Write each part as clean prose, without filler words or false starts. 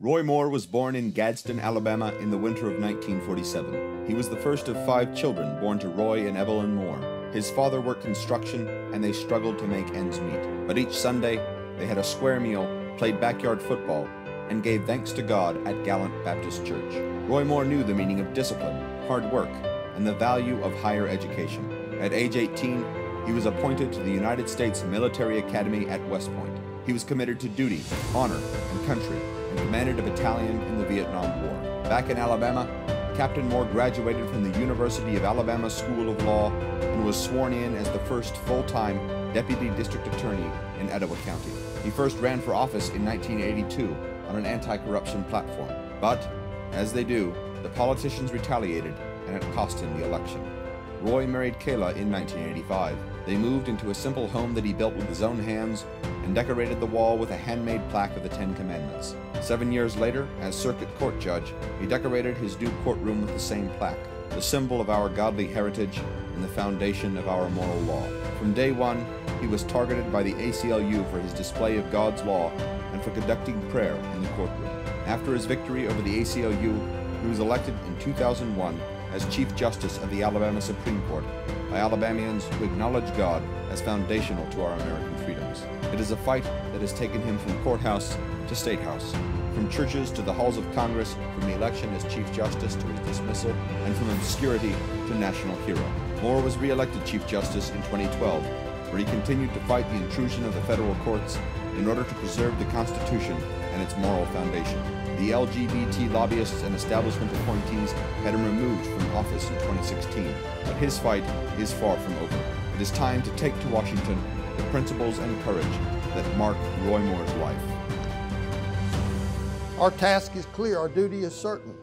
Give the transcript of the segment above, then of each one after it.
Roy Moore was born in Gadsden, Alabama in the winter of 1947. He was the first of 5 children born to Roy and Evelyn Moore. His father worked construction and they struggled to make ends meet. But each Sunday, they had a square meal, played backyard football, and gave thanks to God at Gallant Baptist Church. Roy Moore knew the meaning of discipline, hard work, and the value of higher education. At age 18, he was appointed to the United States Military Academy at West Point. He was committed to duty, honor, and country, and commanded a battalion in the Vietnam War. Back in Alabama, Captain Moore graduated from the University of Alabama School of Law and was sworn in as the first full-time Deputy District Attorney in Etowah County. He first ran for office in 1982 on an anti-corruption platform. But, as they do, the politicians retaliated and it cost him the election. Roy married Kayla in 1985. They moved into a simple home that he built with his own hands and decorated the wall with a handmade plaque of the 10 Commandments. 7 years later, as circuit court judge, he decorated his new courtroom with the same plaque, the symbol of our godly heritage and the foundation of our moral law. From day one, he was targeted by the ACLU for his display of God's law and for conducting prayer in the courtroom. After his victory over the ACLU, he was elected in 2001 as Chief Justice of the Alabama Supreme Court by Alabamians who acknowledge God as foundational to our American freedoms. It is a fight that has taken him from courthouse to state house, from churches to the halls of Congress, from election as Chief Justice to his dismissal, and from obscurity to national hero. Moore was re-elected Chief Justice in 2012, where he continued to fight the intrusion of the federal courts in order to preserve the Constitution and its moral foundation. The LGBT lobbyists and establishment appointees had him removed from office in 2016, but his fight is far from over. It is time to take to Washington the principles and courage that mark Roy Moore's life. Our task is clear, our duty is certain.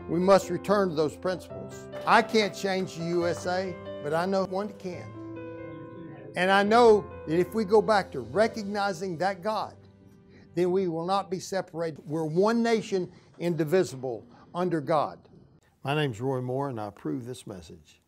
We must return to those principles. I can't change the USA, but I know one that can. And I know that if we go back to recognizing that God, then we will not be separated. We're one nation, indivisible, under God. My name's Roy Moore, and I approve this message.